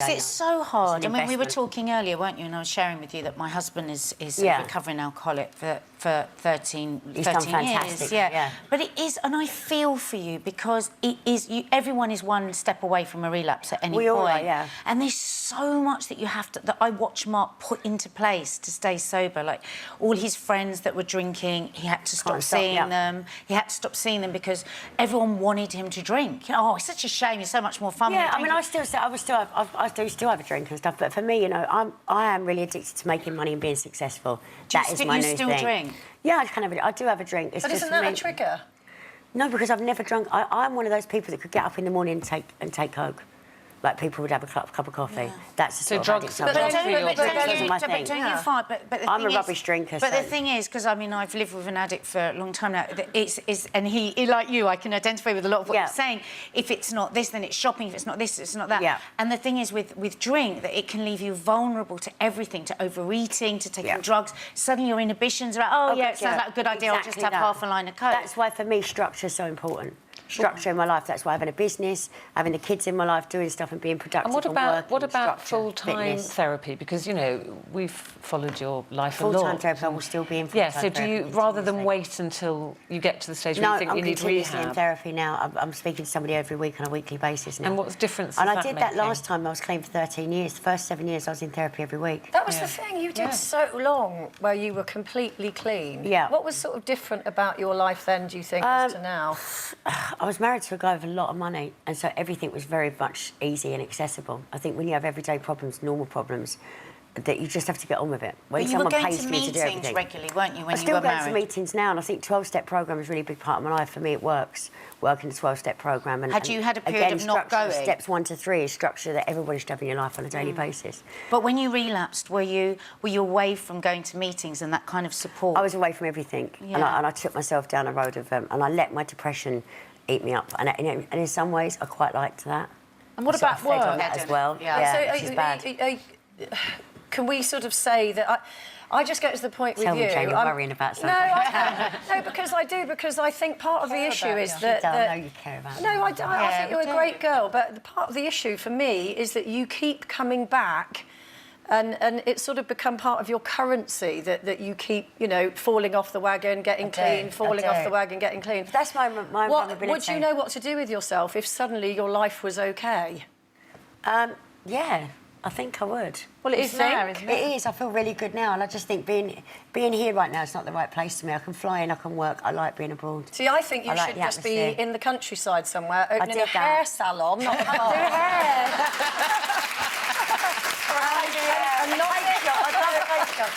It's so hard. It's I mean, we were investment. talking earlier, weren't you? And I was sharing with you that my husband is Yeah. a recovering alcoholic for 13 He's done fantastic, years. yeah. But it is, and I feel for you because it is. Everyone is one step away from a relapse at any point. We all are, yeah. And there's so much that you have to. That I watch Mark put into place to stay sober. Like all his friends that were drinking, he had to stop seeing them. He had to stop seeing them because everyone wanted him to drink. Oh, it's such a shame. It's so much more fun. Yeah, I mean, I do still have a drink and stuff, but for me, you know, I am really addicted to making money and being successful. That is my new thing. You still drink? Yeah, I do have a drink. It's But just isn't that a trigger? No, because I've never drunk. I'm one of those people that could get up in the morning and take Coke. Like people would have a cup of coffee. Yeah. That's the sort of drugs. addict I'm But on. You're fine. But the I'm thing a is, rubbish drinker. But so. the thing is, because I mean, I've lived with an addict for a long time now. And he like you, I can identify with a lot of what you're saying. If it's not this, then it's shopping. If it's not this, it's not that. Yeah. And the thing is, with drink, that it can leave you vulnerable to everything, to overeating, to taking drugs. Suddenly, your inhibitions are like, it sounds like a good idea. I'll just have half a line of Coke. That's why, for me, structure is so important. Structure in my life. That's why having a business, having the kids in my life, doing stuff and being productive. And what about structure, full-time fitness. therapy? Because you know we've followed your life a lot. Full-time therapy, I will still be in full-time Yeah. So do you rather than wait until you get to the stage where you think you need continuously in rehab? therapy now. I'm speaking to somebody every week on a weekly basis now. And what's difference? And I did that last time. I was clean for 13 years. The first 7 years I was in therapy every week. That was the thing. You did so long where you were completely clean. Yeah. What was sort of different about your life then, do you think, as to now? I was married to a guy with a lot of money, and so everything was very much easy and accessible. I think when you have everyday problems, normal problems, that you just have to get on with it. When But you were someone going pays to for you to do meetings everything. regularly, weren't you, when I you were still go married? to meetings now, and I think 12-step programme is a really big part of my life. For me, it works. Working the 12-step programme. And Had you had a period again, of not structure, going? Steps 1 to 3 is structure that everybody should have in your life on a daily basis. But when you relapsed, were you away from going to meetings and that kind of support? I was away from everything, and I took myself down a road of, and I let my depression eat me up. And in some ways, I quite liked that. And what about I fed on work? that as well. So which is bad. Can we sort of say that I just get to the point with Tell you. me, Jane, you're worrying about something. No, because I do. Because I think part of the issue is that. I know you care about No, I Yeah, think you're a great girl. But the part of the issue for me is that you keep coming back. And it's sort of become part of your currency that you keep, you know, falling off the wagon, getting clean, falling off the wagon, getting clean. That's my vulnerability. Would you know what to do with yourself if suddenly your life was okay? Yeah, I think I would. Well, it is now, isn't it? It is. I feel really good now, and I just think being here right now is not the right place for me. I can fly in, I can work. I like being abroad. See, I think you like should the just be atmosphere. in the countryside somewhere, opening a did hair that. salon, not a bar. And not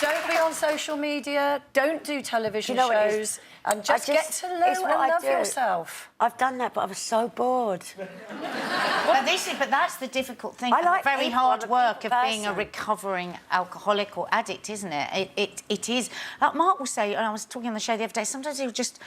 don't be on social media, don't do television Do you know what it is? shows, and just get to know it's and what I love do. yourself. I've done that, but I was so bored. But that's the difficult thing. I like very people, hard I'm a work people of being a person. recovering alcoholic or addict, isn't it? It is. Like Mark will say, and I was talking on the show the other day, sometimes he'll just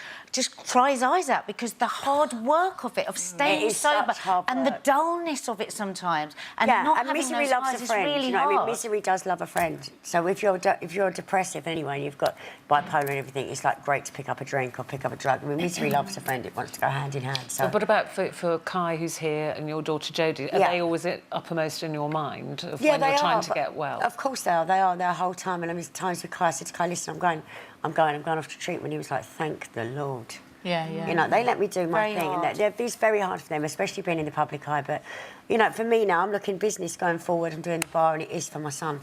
cry his eyes out because the hard work of it, of staying is sober, such hard and the work. dullness of it sometimes, and not having misery those loves highs a is friend. really You know what I hard. mean? Misery does love a friend. So if you're depressive anyway, and you've got bipolar and everything, it's like great to pick up a drink or pick up a drug. I mean, misery loves a friend. It wants to go hand in hand. So. But what about for Kai, who's here, and your daughter Jodie? Are they always uppermost in your mind of when you're trying to get well? Of course they are. They are the whole time. And I mean, times with Kai, I said to Kai, listen, I'm going off to treatment. He was like, thank the Lord. Yeah, yeah. You know, they let me do my Very thing. hard. And it's very hard for them, especially being in the public eye. But, you know, for me now, I'm looking business going forward. I'm doing the bar, and it is for my son.